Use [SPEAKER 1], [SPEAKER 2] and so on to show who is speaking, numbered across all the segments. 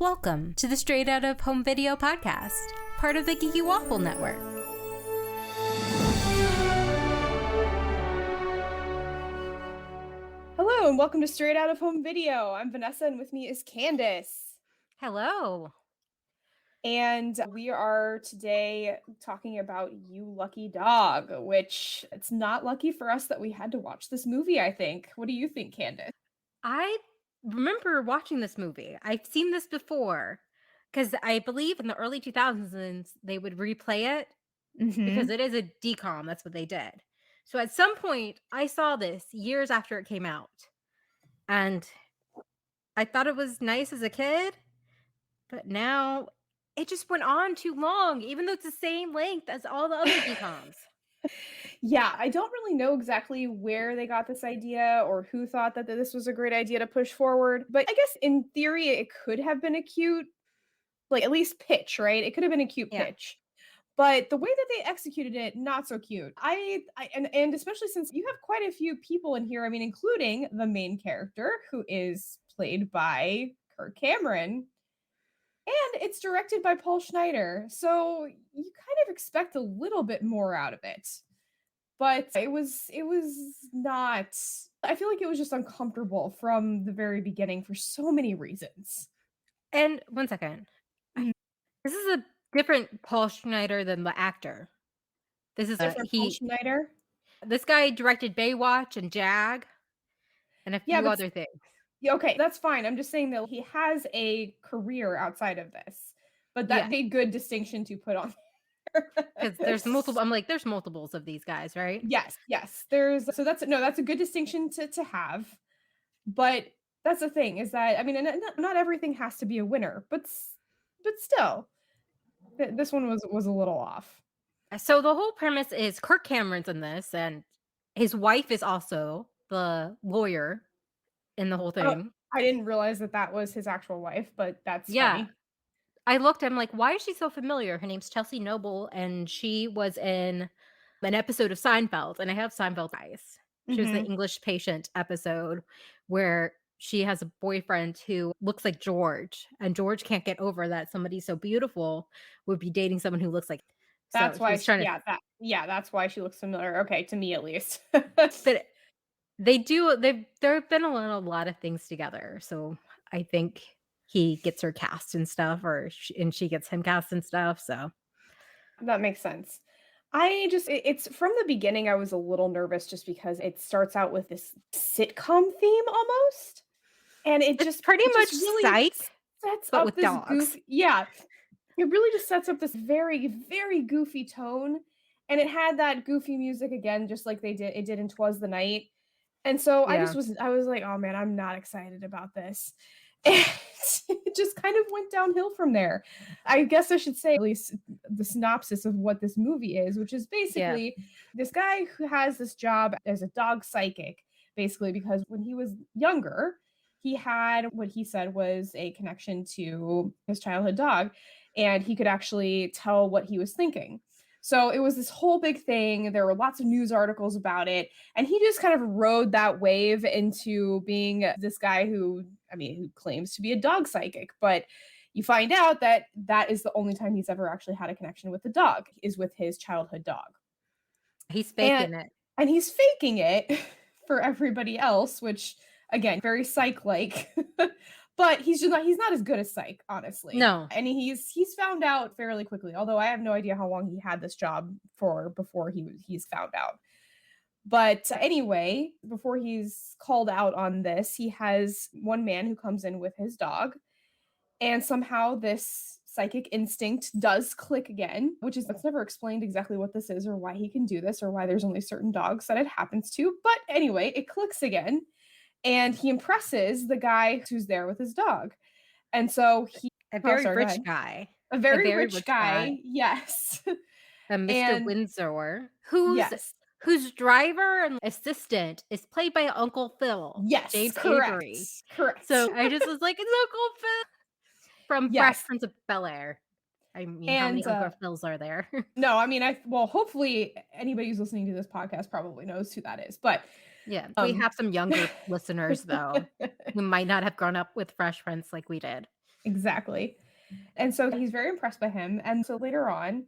[SPEAKER 1] Welcome to the Straight Out of Home Video podcast, part of the Geeky Waffle Network.
[SPEAKER 2] Hello and welcome to Straight Out of Home Video. I'm Vanessa and with me is Candace.
[SPEAKER 1] Hello.
[SPEAKER 2] And we are today talking about You Lucky Dog, which it's not lucky for us that we had to watch this movie, I think. What do you think, Candace?
[SPEAKER 1] I remember watching this movie. I've seen this before because I believe in the early 2000s they would replay it because it is a decom. That's what they did. So at some point, I saw this years after it came out. And I thought it was nice as a kid, but now it just went on too long, even though it's the same length as all the other decoms.
[SPEAKER 2] Yeah, I don't really know exactly where they got this idea or who thought that this was a great idea to push forward, but I guess in theory it could have been a cute, like at least pitch, right? It could have been a cute pitch. But the way that they executed it, not so cute. And especially since you have quite a few people in here, I mean, including the main character who is played by Kirk Cameron. And it's directed by Paul Schneider. So you kind of expect a little bit more out of it. But it was not, I feel like it was just uncomfortable from the very beginning for so many reasons.
[SPEAKER 1] And one second. This is a different Paul Schneider than the actor. This is
[SPEAKER 2] Paul Schneider.
[SPEAKER 1] This guy directed Baywatch and Jag and a few other things.
[SPEAKER 2] Yeah, okay, that's fine. I'm just saying that he has a career outside of this, but that made good distinction to put on there.
[SPEAKER 1] Because there's multiple. I'm like, there's multiples of these guys, right?
[SPEAKER 2] Yes. That's a good distinction to have. But that's the thing is that, I mean, not everything has to be a winner, but still, this one was a little off.
[SPEAKER 1] So the whole premise is Kirk Cameron's in this, and his wife is also the lawyer in the whole thing.
[SPEAKER 2] Oh, I didn't realize that was his actual wife, but that's funny.
[SPEAKER 1] I looked, I'm like, why is she so familiar? Her name's Chelsea Noble, and she was in an episode of Seinfeld, and I have Seinfeld eyes. She was the English Patient episode where she has a boyfriend who looks like George, and George can't get over that somebody so beautiful would be dating someone who looks like.
[SPEAKER 2] That's why that's why she looks familiar. Okay, to me at least.
[SPEAKER 1] But they've been a lot of things together. So I think he gets her cast and stuff, and she gets him cast and stuff. So
[SPEAKER 2] that makes sense. It's from the beginning, I was a little nervous just because it starts out with this sitcom theme almost. And it's
[SPEAKER 1] pretty much
[SPEAKER 2] really
[SPEAKER 1] Psych,
[SPEAKER 2] sets
[SPEAKER 1] but
[SPEAKER 2] up
[SPEAKER 1] with
[SPEAKER 2] this
[SPEAKER 1] dogs.
[SPEAKER 2] It really just sets up this very, very goofy tone. And it had that goofy music again, just like it did in 'Twas the Night. And so I was like, oh man, I'm not excited about this. And it just kind of went downhill from there. I guess I should say at least the synopsis of what this movie is, which is basically this guy who has this job as a dog psychic, basically because when he was younger, he had what he said was a connection to his childhood dog, and he could actually tell what he was thinking. So it was this whole big thing. There were lots of news articles about it. And he just kind of rode that wave into being this guy who claims to be a dog psychic. But you find out that is the only time he's ever actually had a connection with the dog, is with his childhood dog.
[SPEAKER 1] He's faking it.
[SPEAKER 2] And he's faking it for everybody else, which, again, very psych-like. But he's not as good as Psych, honestly.
[SPEAKER 1] No.
[SPEAKER 2] And he's found out fairly quickly, although I have no idea how long he had this job for before he's found out. But anyway, before he's called out on this, he has one man who comes in with his dog, and somehow this psychic instinct does click again, it's never explained exactly what this is or why he can do this or why there's only certain dogs that it happens to. But anyway, it clicks again. And he impresses the guy who's there with his dog. And so
[SPEAKER 1] a very rich guy.
[SPEAKER 2] A very rich guy. Yes.
[SPEAKER 1] Mr. Windsor, whose driver and assistant is played by Uncle Phil.
[SPEAKER 2] Yes,
[SPEAKER 1] James
[SPEAKER 2] correct.
[SPEAKER 1] Avery.
[SPEAKER 2] Correct.
[SPEAKER 1] So I just was like, it's Uncle Phil from Fresh Prince of Bel-Air. I mean, how many Uncle Phils are there?
[SPEAKER 2] No, I mean, hopefully anybody who's listening to this podcast probably knows who that is. But
[SPEAKER 1] yeah, we have some younger listeners, though, who might not have grown up with Fresh Prince like we did.
[SPEAKER 2] Exactly. And so he's very impressed by him. And so later on,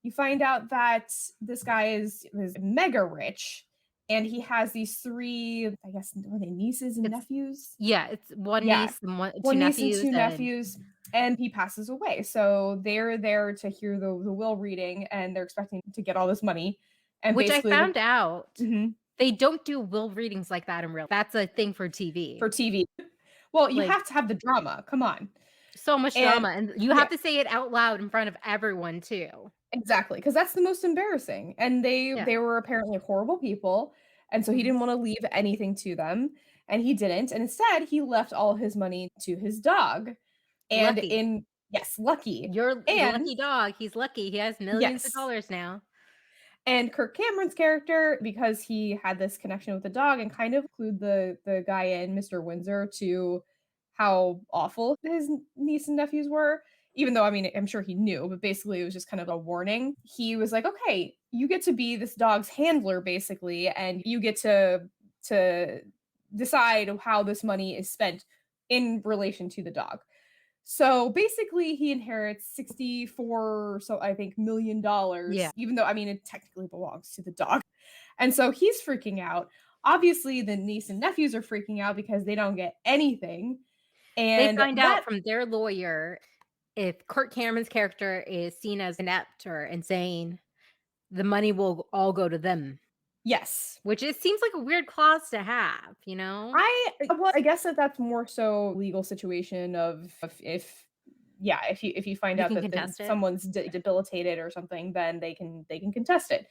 [SPEAKER 2] you find out that this guy is mega rich and he has these three, I guess, were they nieces and
[SPEAKER 1] It's
[SPEAKER 2] nephews?
[SPEAKER 1] yeah, it's one
[SPEAKER 2] Yeah,
[SPEAKER 1] niece and one 2
[SPEAKER 2] one niece and
[SPEAKER 1] nephews,
[SPEAKER 2] two
[SPEAKER 1] and
[SPEAKER 2] nephews, and he passes away. So they're there to hear the will reading and they're expecting to get all this money. And
[SPEAKER 1] which I
[SPEAKER 2] basically the
[SPEAKER 1] found out
[SPEAKER 2] Mhm.
[SPEAKER 1] they don't do will readings like that in real that's a thing for TV.
[SPEAKER 2] For TV. Well, you
[SPEAKER 1] Like,
[SPEAKER 2] have to have the drama. Come on.
[SPEAKER 1] so much
[SPEAKER 2] And
[SPEAKER 1] drama, and you
[SPEAKER 2] yeah,
[SPEAKER 1] have to say it out loud in front of everyone too.
[SPEAKER 2] exactly, because that's the most embarrassing, and they
[SPEAKER 1] Yeah.
[SPEAKER 2] they were apparently horrible people, and so he
[SPEAKER 1] Mhm.
[SPEAKER 2] didn't wanna leave anything to them, and he didn't, and instead, he left all his money to his dog, and
[SPEAKER 1] Lucky.
[SPEAKER 2] in yes, Lucky,
[SPEAKER 1] Your
[SPEAKER 2] and
[SPEAKER 1] lucky dog, he's lucky, he has millions of
[SPEAKER 2] yes,
[SPEAKER 1] dollars now.
[SPEAKER 2] and Kirk Cameron's character, because he had this connection with the dog and kind of include the guy in Mr. Windsor to how awful his niece and nephews were, even though, I mean, I'm sure he knew, but basically it was just kind of a warning. He was like, "Okay, you get to be this dog's handler basically, and you get to decide how this money is spent in relation to the dog." So basically, he inherits 64, so I think million
[SPEAKER 1] Yeah.
[SPEAKER 2] dollars, even though I mean it technically belongs to the dog. And so he's freaking out. Obviously, the niece and nephews are freaking out because they don't get anything.
[SPEAKER 1] They
[SPEAKER 2] And
[SPEAKER 1] find out
[SPEAKER 2] that
[SPEAKER 1] from their lawyer if Kirk Cameron's character is seen as inept or insane, the money will all go to them,
[SPEAKER 2] yes.
[SPEAKER 1] which it seems like a weird clause to have, you know?
[SPEAKER 2] I guess that's more so legal situation of if yeah, if you find
[SPEAKER 1] You
[SPEAKER 2] out
[SPEAKER 1] can
[SPEAKER 2] that
[SPEAKER 1] contest it.
[SPEAKER 2] someone's debilitated or something, then they can contest it.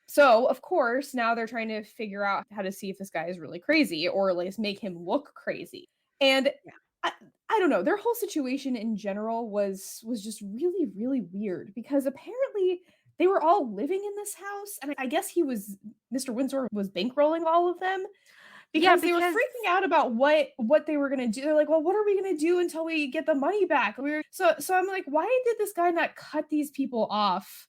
[SPEAKER 2] So, of course, now they're trying to figure out how to see if this guy is really crazy or at least make him look crazy. And
[SPEAKER 1] Yeah.
[SPEAKER 2] I, I don't know, their whole situation in general was just really really weird because apparently they were all living in this house and I guess Mr. Windsor was bankrolling all of them
[SPEAKER 1] Yeah,
[SPEAKER 2] because they were
[SPEAKER 1] because
[SPEAKER 2] freaking out about what they were going to do. They're like, "Well, what are we going to do until we get the money back?" So I'm like, "Why did this guy not cut these people off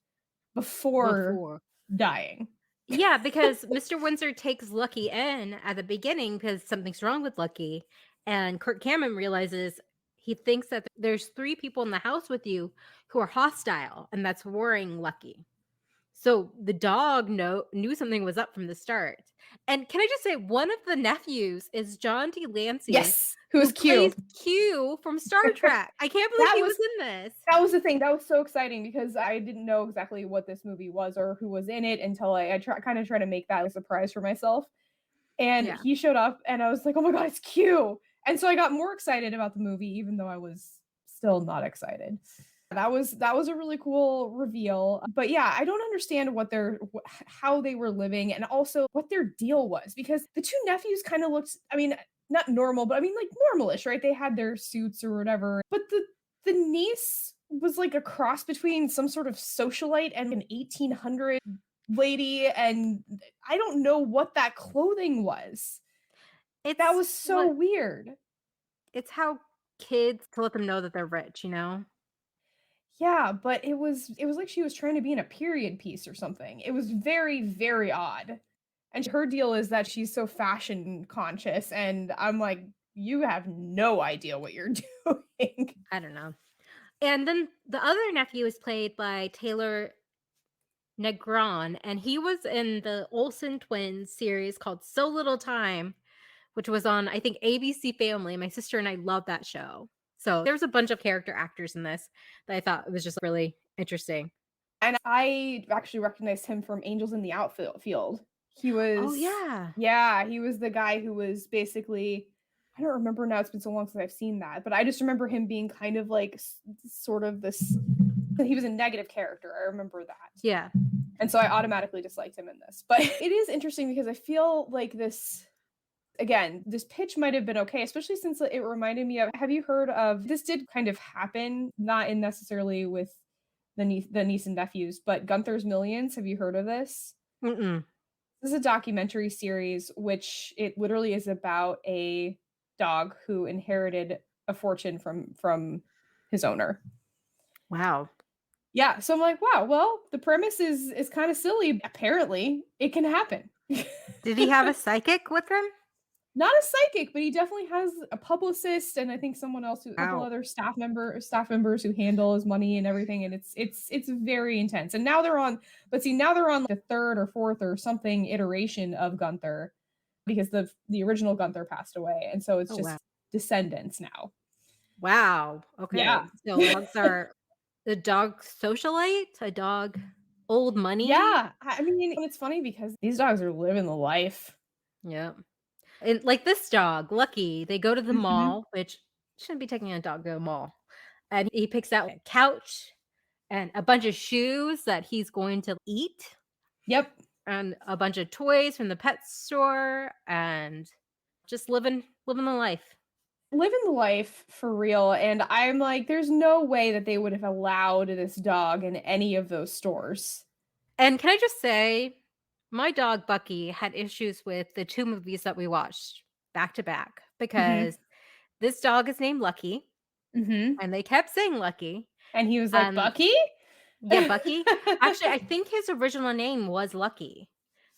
[SPEAKER 2] before
[SPEAKER 1] before.
[SPEAKER 2] dying?"
[SPEAKER 1] Yeah, because Mr. Windsor takes Lucky in at the beginning because something's wrong with Lucky, and Kirk Cameron realizes he thinks that there's 3 people in the house with you who are hostile, and that's worrying Lucky. So the dog knew something was up from the start. And can I just say one of the nephews is John D. Lancey,
[SPEAKER 2] Yes, who
[SPEAKER 1] who
[SPEAKER 2] was
[SPEAKER 1] plays
[SPEAKER 2] Q.
[SPEAKER 1] Q from Star Trek. I can't believe
[SPEAKER 2] That
[SPEAKER 1] he was
[SPEAKER 2] was
[SPEAKER 1] in this.
[SPEAKER 2] that was the thing. That was so exciting because I didn't know exactly what this movie was or who was in it until I kind of try to make that a surprise for myself. And
[SPEAKER 1] Yeah.
[SPEAKER 2] he showed up and I was like, "Oh my god, it's Q." And so I got more excited about the movie even though I was still not excited. That was a really cool reveal. But yeah, I don't understand how they were living and also what their deal was because the two nephews kind of looked, I mean, not normal, but I mean like normalish, right? They had their suits or whatever. But the niece was like a cross between some sort of socialite and an 1800 lady and I don't know what that clothing was. That
[SPEAKER 1] It's
[SPEAKER 2] was so
[SPEAKER 1] what
[SPEAKER 2] weird.
[SPEAKER 1] it's how kids to let them know that they're rich, you know?
[SPEAKER 2] Yeah, but it was like she was trying to be in a period piece or something. It was very, very odd. And her deal is that she's so fashion conscious, and I'm like, "You have no idea what you're doing."
[SPEAKER 1] I don't know. And then the other nephew is played by Taylor Negron, and he was in the Olsen Twins series called So Little Time, which was on, I think, ABC Family. My sister and I love that show. So there was a bunch of character actors in this that I thought was just really interesting.
[SPEAKER 2] And I actually recognized him from Angels in the Outfield. He
[SPEAKER 1] Oh,
[SPEAKER 2] was
[SPEAKER 1] yeah.
[SPEAKER 2] yeah, he was the guy who was basically I don't remember now, it's been so long since I've seen that, but I just remember him being kind of like sort of this he was a negative character. I remember that.
[SPEAKER 1] Yeah.
[SPEAKER 2] And so I automatically disliked him in this. But it is interesting because I feel like this pitch might have been okay, especially since it reminded me of have you heard of this did kind of happen, not in necessarily with the niece and nephews, but Gunther's Millions. Have you heard of this?
[SPEAKER 1] Mm-mm.
[SPEAKER 2] This is a documentary series which it literally is about a dog who inherited a fortune from his owner.
[SPEAKER 1] Wow.
[SPEAKER 2] Yeah, so I'm like, wow, well, the premise is kind of silly. Apparently, it can happen.
[SPEAKER 1] Did he have a psychic with him?
[SPEAKER 2] Not a psychic, but he definitely has a publicist and I think someone else who a couple
[SPEAKER 1] Wow.
[SPEAKER 2] other staff members who handle his money and everything, and it's very intense. And now they're on but see, now they're on the 3rd or 4th or something iteration of Gunther because the original Gunther passed away, and so it's
[SPEAKER 1] Oh, wow.
[SPEAKER 2] just descendants now.
[SPEAKER 1] Wow.
[SPEAKER 2] Yeah.
[SPEAKER 1] Okay. So dogs are a dog socialite, a dog old money.
[SPEAKER 2] Yeah, I mean, and it's funny because these dogs are living the life.
[SPEAKER 1] Yeah. And like this dog, Lucky, they go to the
[SPEAKER 2] Mhm.
[SPEAKER 1] mall, which shouldn't be taking a dog to a mall. And he picks out a couch and a bunch of shoes that he's going to eat
[SPEAKER 2] Yep.
[SPEAKER 1] and a bunch of toys from the pet store and just living the life.
[SPEAKER 2] Living the life for real, and I'm like, there's no way that they would have allowed this dog in any of those stores.
[SPEAKER 1] And can I just say, my dog Bucky had issues with the 2 movies that we watched back to back
[SPEAKER 2] Mhm.
[SPEAKER 1] because this dog is named Lucky,
[SPEAKER 2] Mhm.
[SPEAKER 1] and they kept saying Lucky,
[SPEAKER 2] And he was like,
[SPEAKER 1] and
[SPEAKER 2] "Bucky?"
[SPEAKER 1] yeah, Bucky. Actually, I think his original name was Lucky,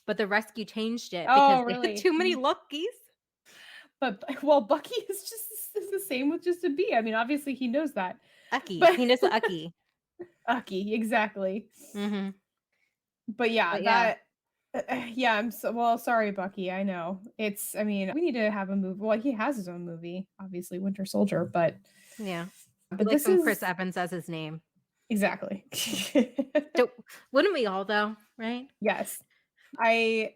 [SPEAKER 1] but the rescue changed it because
[SPEAKER 2] Oh,
[SPEAKER 1] they had
[SPEAKER 2] really?
[SPEAKER 1] too many Luckies.
[SPEAKER 2] But well, Bucky is just is the same with just a B. I mean, obviously he knows that.
[SPEAKER 1] Ucky.
[SPEAKER 2] But
[SPEAKER 1] He knows the Ucky.
[SPEAKER 2] Bucky, exactly.
[SPEAKER 1] Mhm.
[SPEAKER 2] But yeah,
[SPEAKER 1] But yeah,
[SPEAKER 2] that yeah, I'm so well, sorry, Bucky, I know. I mean, we need to have a movie. Well, he has his own movie, obviously, Winter Soldier,
[SPEAKER 1] yeah. He
[SPEAKER 2] but
[SPEAKER 1] likes
[SPEAKER 2] this
[SPEAKER 1] when Chris
[SPEAKER 2] is
[SPEAKER 1] Evans says his name.
[SPEAKER 2] exactly.
[SPEAKER 1] So wouldn't we all though, right?
[SPEAKER 2] Yes. I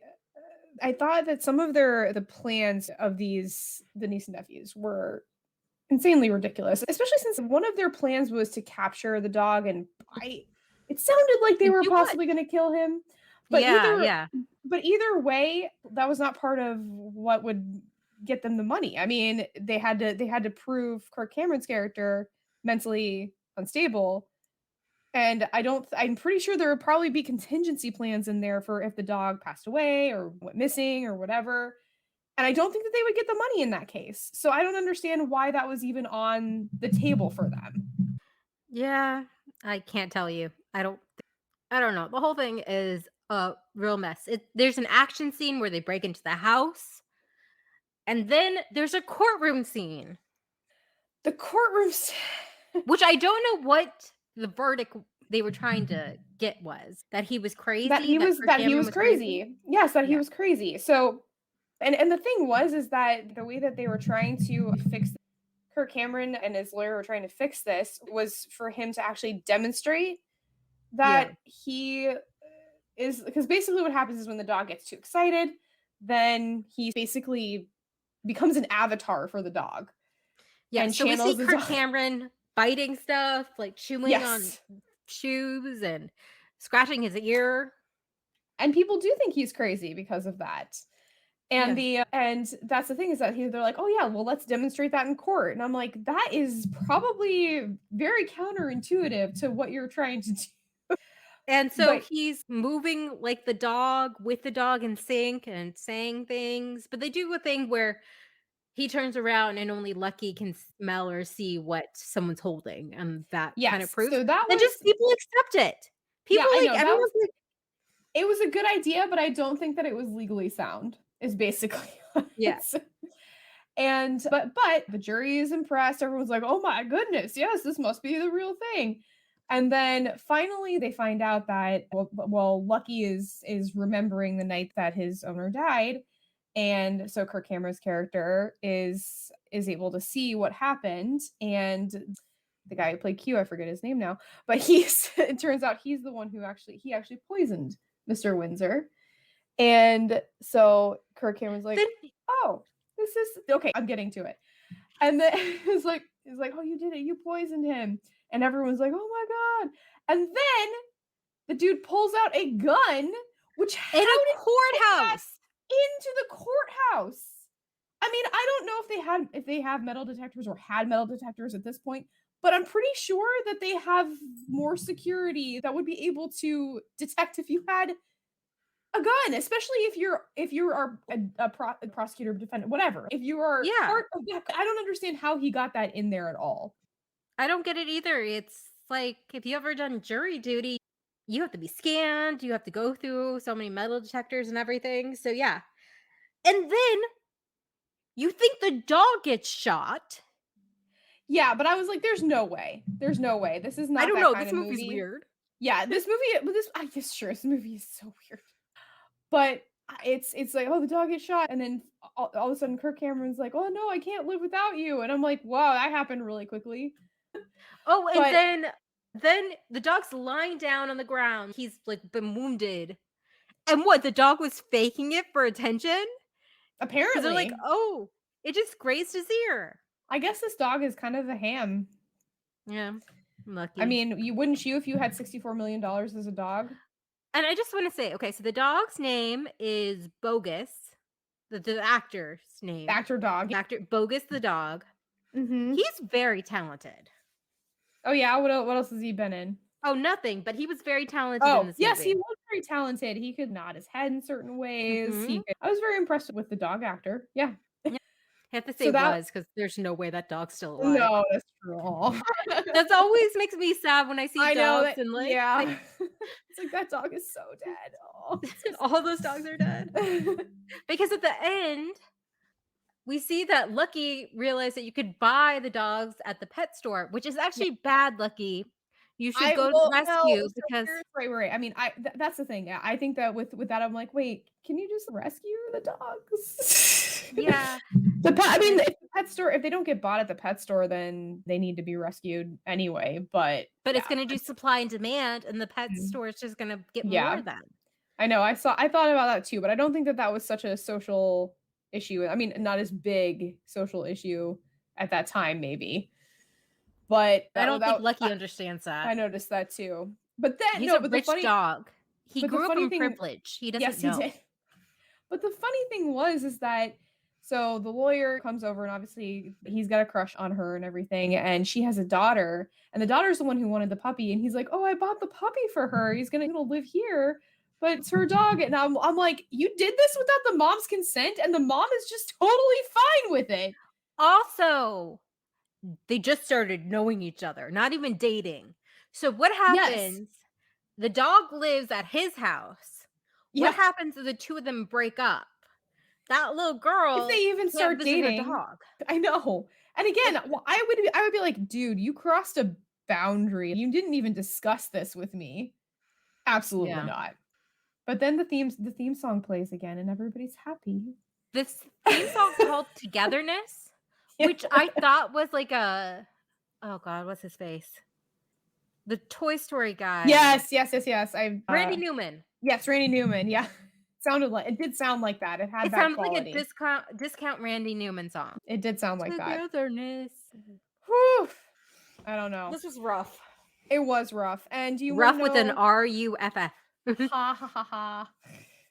[SPEAKER 2] I thought that some of the plans of these the niece and nephews were insanely ridiculous, especially since one of their plans was to capture the dog and I it sounded like they
[SPEAKER 1] And
[SPEAKER 2] were
[SPEAKER 1] do what?
[SPEAKER 2] possibly gonna kill him, but
[SPEAKER 1] Yeah, yeah.
[SPEAKER 2] either way, that was not part of what would get them the money. I mean, they had to prove Kirk Cameron's character mentally unstable, and I'm pretty sure there would probably be contingency plans in there for if the dog passed away or went missing or whatever. And I don't think that they would get the money in that case. So I don't understand why that was even on the table for them.
[SPEAKER 1] Yeah. I can't tell you. I don't know. The whole thing is a real mess. There's an action scene where they break into the house, and then there's a courtroom scene,
[SPEAKER 2] The courtrooms
[SPEAKER 1] which I don't know what the verdict they were trying to get was. That he was crazy, that Kirk
[SPEAKER 2] that he
[SPEAKER 1] Cameron
[SPEAKER 2] was
[SPEAKER 1] was crazy?
[SPEAKER 2] crazy. Yes, that he
[SPEAKER 1] Yeah.
[SPEAKER 2] was crazy. So and the thing was is that the way that they were trying to fix Kirk Cameron and his lawyer were trying to fix this was for him to actually demonstrate
[SPEAKER 1] Yeah.
[SPEAKER 2] that he is because basically what happens is when the dog gets too excited, then he basically becomes an avatar for the dog
[SPEAKER 1] Yeah,
[SPEAKER 2] and
[SPEAKER 1] so we see
[SPEAKER 2] channels the
[SPEAKER 1] Kirk
[SPEAKER 2] dog.
[SPEAKER 1] Cameron biting stuff, like chewing on
[SPEAKER 2] Yes.
[SPEAKER 1] shoes and scratching his ear.
[SPEAKER 2] And people do think he's crazy because of that. And
[SPEAKER 1] Yeah.
[SPEAKER 2] and that's the thing is that they're like, "Oh yeah, well let's demonstrate that in court." And I'm like, "That is probably very counterintuitive to what you're trying to do."
[SPEAKER 1] And so
[SPEAKER 2] But
[SPEAKER 1] he's moving like the dog with the dog in sync and saying things, but they do a thing where he turns around and only Lucky can smell or see what someone's holding, and that kind of
[SPEAKER 2] yes,
[SPEAKER 1] proves
[SPEAKER 2] so that
[SPEAKER 1] and just
[SPEAKER 2] was
[SPEAKER 1] people accept it.
[SPEAKER 2] yeah,
[SPEAKER 1] People
[SPEAKER 2] I
[SPEAKER 1] like
[SPEAKER 2] know that was
[SPEAKER 1] everyone's like,
[SPEAKER 2] it was a good idea, but I don't think that it was legally sound. Is basically what
[SPEAKER 1] yeah.
[SPEAKER 2] it's and but the jury is impressed. Everyone's like, "Oh my goodness, yes, this must be the real thing." And then finally they find out that Lucky is remembering the night that his owner died. And so Kirk Cameron's character is able to see what happened and the guy who played Q, I forget his name now, but he's it turns out he's the one who actually poisoned Mr. Windsor. And so Kirk Cameron's like,
[SPEAKER 1] Then
[SPEAKER 2] "Oh, this is okay, I'm getting to it." And then it's like, "Oh, you did it. You poisoned him." And everyone's like, "Oh my god." And then the dude pulls out a gun, which
[SPEAKER 1] in
[SPEAKER 2] how
[SPEAKER 1] a
[SPEAKER 2] did he get that
[SPEAKER 1] courthouse.
[SPEAKER 2] into the courthouse? I mean, I don't know if they have metal detectors or had metal detectors at this point, but I'm pretty sure that they have more security that would be able to detect if you had a gun, especially if you are a prosecutor, defendant, whatever. If you are
[SPEAKER 1] Yeah.
[SPEAKER 2] part of that, I don't understand how he got that in there at all.
[SPEAKER 1] I don't get it either. It's like if you ever done jury duty, you have to be scanned, you have to go through so many metal detectors and everything. So yeah. And then You think the dog gets shot?
[SPEAKER 2] Yeah, but I was like, "There's no way. There's no way. This is
[SPEAKER 1] I
[SPEAKER 2] not
[SPEAKER 1] don't
[SPEAKER 2] that
[SPEAKER 1] know.
[SPEAKER 2] kind
[SPEAKER 1] This
[SPEAKER 2] of
[SPEAKER 1] movie's
[SPEAKER 2] movie."
[SPEAKER 1] weird.
[SPEAKER 2] Yeah, this movie, but this I guess sure, this movie is so weird. But it's like, "Oh, the dog gets shot," and then all of a sudden Kirk Cameron's like, "Oh no, I can't live without you," and I'm like, "Wow, that happened really quickly."
[SPEAKER 1] Oh, and
[SPEAKER 2] But
[SPEAKER 1] then the dog's lying down on the ground. He's like been wounded. And what, the dog was faking it for attention? Because they're like,
[SPEAKER 2] apparently,
[SPEAKER 1] "Oh, it just grazed his ear."
[SPEAKER 2] I guess this dog is kind of a ham.
[SPEAKER 1] Yeah,
[SPEAKER 2] I
[SPEAKER 1] lucky.
[SPEAKER 2] mean, you wouldn't you if you had $64 million as a dog?
[SPEAKER 1] And I just wanna say, okay, so the dog's name is Bogus, the actor's name.
[SPEAKER 2] Actor dog.
[SPEAKER 1] Actor Bogus the dog.
[SPEAKER 2] Mhm.
[SPEAKER 1] He's very talented.
[SPEAKER 2] Oh, yeah? What else has he been in?
[SPEAKER 1] Oh, nothing, but he was very talented in
[SPEAKER 2] Oh,
[SPEAKER 1] this
[SPEAKER 2] yes, he
[SPEAKER 1] movie.
[SPEAKER 2] was very talented. He could nod his head in certain ways.
[SPEAKER 1] Mhm.
[SPEAKER 2] I was very impressed with the dog actor. Yeah.
[SPEAKER 1] Yeah, I have to say
[SPEAKER 2] So that
[SPEAKER 1] was because there's no way that dog's still alive.
[SPEAKER 2] no, that's true. Aw.
[SPEAKER 1] That's always makes me sad when I see
[SPEAKER 2] I know
[SPEAKER 1] dogs
[SPEAKER 2] that
[SPEAKER 1] and, like, they
[SPEAKER 2] yeah. It's like, that dog is so dead. Oh, so
[SPEAKER 1] all those dogs are dead.
[SPEAKER 2] sad.
[SPEAKER 1] Because at the end, we see that Lucky realized that you could buy the dogs at the pet store, which is
[SPEAKER 2] Yeah.
[SPEAKER 1] actually bad, Lucky. You should
[SPEAKER 2] I
[SPEAKER 1] go to the
[SPEAKER 2] well, no,
[SPEAKER 1] rescue
[SPEAKER 2] so
[SPEAKER 1] because
[SPEAKER 2] here's right. I mean, that's the thing. Yeah, I think that with that, I'm like, "Wait, can you just rescue the dogs?"
[SPEAKER 1] yeah,
[SPEAKER 2] The pet I mean,
[SPEAKER 1] and
[SPEAKER 2] if the pet store if they don't get bought at the pet store, then they need to be rescued anyway, but
[SPEAKER 1] but it's
[SPEAKER 2] yeah.
[SPEAKER 1] gonna do supply and demand, and the pet
[SPEAKER 2] Mhm.
[SPEAKER 1] store is just gonna get more
[SPEAKER 2] Yeah,
[SPEAKER 1] of them.
[SPEAKER 2] I know, I thought about that too, but I don't think that that was such a social issue. I mean, not as big social issue at that time, maybe, but
[SPEAKER 1] I don't think
[SPEAKER 2] that
[SPEAKER 1] Lucky understands that.
[SPEAKER 2] I noticed that too. But then
[SPEAKER 1] He's
[SPEAKER 2] no,
[SPEAKER 1] a rich dog. He
[SPEAKER 2] but the
[SPEAKER 1] grew up
[SPEAKER 2] funny
[SPEAKER 1] in
[SPEAKER 2] thing
[SPEAKER 1] privilege. He doesn't
[SPEAKER 2] yes, he
[SPEAKER 1] know.
[SPEAKER 2] did. But the funny thing was is that so the lawyer comes over and obviously he's got a crush on her and everything, and she has a daughter, and the daughter's the one who wanted the puppy, and he's like, "Oh, I bought the puppy for her. He's gonna live here, but it's her dog." And I'm like, "You did this without the mom's consent?" And the mom is just totally fine with it.
[SPEAKER 1] Also, they just started knowing each other, not even dating. So what
[SPEAKER 2] Yes.
[SPEAKER 1] happens, the dog lives at his house. What
[SPEAKER 2] Yeah.
[SPEAKER 1] happens if the 2 of them break up? That little
[SPEAKER 2] If
[SPEAKER 1] girl
[SPEAKER 2] they even
[SPEAKER 1] can't
[SPEAKER 2] start
[SPEAKER 1] visit her
[SPEAKER 2] dating.
[SPEAKER 1] dog.
[SPEAKER 2] I know. And
[SPEAKER 1] Like,
[SPEAKER 2] again, I would be like, "Dude, you crossed a boundary. You didn't even discuss this with me." Absolutely
[SPEAKER 1] yeah.
[SPEAKER 2] not. But then the theme song plays again and everybody's happy.
[SPEAKER 1] This theme song's called Togetherness,
[SPEAKER 2] Yeah.
[SPEAKER 1] which I thought was like a oh god, what's his face? The Toy Story guy.
[SPEAKER 2] Yes.
[SPEAKER 1] Randy Newman.
[SPEAKER 2] Yes, Randy Newman, yeah. Sounded like it did sound like that. It had
[SPEAKER 1] It
[SPEAKER 2] that
[SPEAKER 1] sounded like a
[SPEAKER 2] quality.
[SPEAKER 1] discount Randy Newman song.
[SPEAKER 2] It did sound like that.
[SPEAKER 1] Togetherness.
[SPEAKER 2] Whew. I don't know.
[SPEAKER 1] This was rough.
[SPEAKER 2] It was rough. And do you wanna
[SPEAKER 1] Rough with an
[SPEAKER 2] know
[SPEAKER 1] RUFF. I
[SPEAKER 2] ha ha ha ha.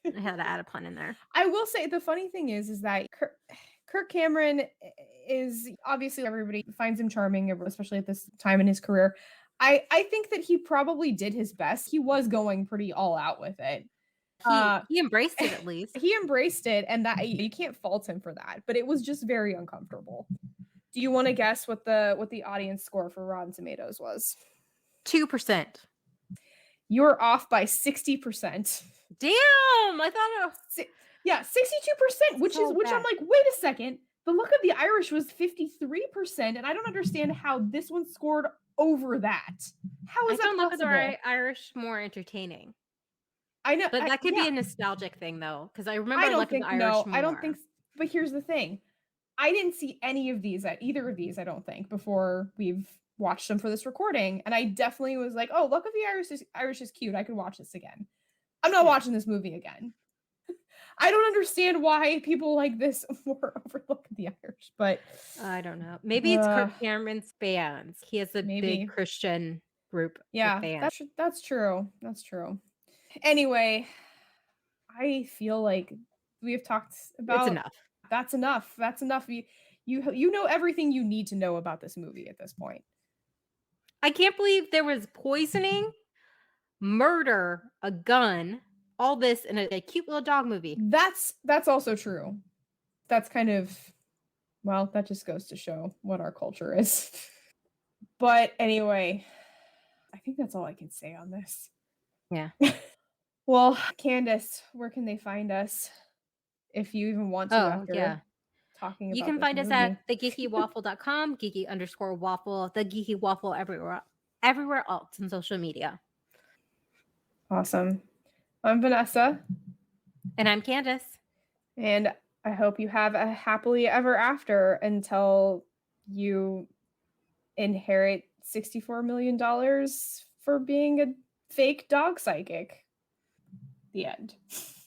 [SPEAKER 1] had to add a pun in there.
[SPEAKER 2] I will say the funny thing is that Kirk Cameron is obviously everybody finds him charming, especially at this time in his career. I think that he probably did his best. He was going pretty all out with it. Uh,
[SPEAKER 1] He embraced it at least.
[SPEAKER 2] he embraced it, and that you can't fault him for that. But it was just very uncomfortable. Do you want to guess what the audience score for Rotten Tomatoes was?
[SPEAKER 1] 2%.
[SPEAKER 2] You're off by 60%.
[SPEAKER 1] Damn! I thought it was
[SPEAKER 2] Yeah, 62%,
[SPEAKER 1] so
[SPEAKER 2] which I'm
[SPEAKER 1] bad.
[SPEAKER 2] like, wait a second. The Luck of the Irish was 53%, and I don't understand how this one scored over that. How is
[SPEAKER 1] I
[SPEAKER 2] that
[SPEAKER 1] found Luck of the
[SPEAKER 2] possible?
[SPEAKER 1] Irish more entertaining.
[SPEAKER 2] I know,
[SPEAKER 1] But that could be
[SPEAKER 2] yeah,
[SPEAKER 1] a nostalgic thing though, because I
[SPEAKER 2] I
[SPEAKER 1] remember
[SPEAKER 2] don't
[SPEAKER 1] Luck of the
[SPEAKER 2] think
[SPEAKER 1] Irish
[SPEAKER 2] no, I don't
[SPEAKER 1] more.
[SPEAKER 2] think. But here's the thing: I didn't see any of these at either of these. I don't think before we've watched them for this recording, and I definitely was like, "Oh, Luck of the Irish is cute. I could watch this again." I'm not
[SPEAKER 1] Yeah.
[SPEAKER 2] watching this movie again. I don't understand why people like this more over Look at the Irish, but
[SPEAKER 1] I don't know. Maybe it's
[SPEAKER 2] uh,
[SPEAKER 1] Kirk Cameron's fans. He has a big
[SPEAKER 2] maybe.
[SPEAKER 1] Christian group of
[SPEAKER 2] Yeah,
[SPEAKER 1] fans.
[SPEAKER 2] that's true. That's true. Anyway, I feel like we have talked
[SPEAKER 1] It's
[SPEAKER 2] about
[SPEAKER 1] enough.
[SPEAKER 2] that's enough. That's enough. You know everything you need to know about this movie at this point.
[SPEAKER 1] I can't believe there was poisoning, murder, a gun, all this in a cute little dog movie.
[SPEAKER 2] That's also true. That's kind of well, that just goes to show what our culture is. But anyway, I think that's all I can say on this.
[SPEAKER 1] Yeah.
[SPEAKER 2] Well, Candace, where can they find us if you even want to
[SPEAKER 1] Oh,
[SPEAKER 2] after
[SPEAKER 1] yeah.
[SPEAKER 2] talking
[SPEAKER 1] You
[SPEAKER 2] about
[SPEAKER 1] can
[SPEAKER 2] this
[SPEAKER 1] find us at
[SPEAKER 2] movie.
[SPEAKER 1] thegeekywaffle.com, geeky_waffle, the geeky waffle everywhere else on social media.
[SPEAKER 2] Awesome. I'm Vanessa.
[SPEAKER 1] And I'm Candace.
[SPEAKER 2] And I hope you have a happily ever after until you inherit $64 million for being a fake dog psychic. The end.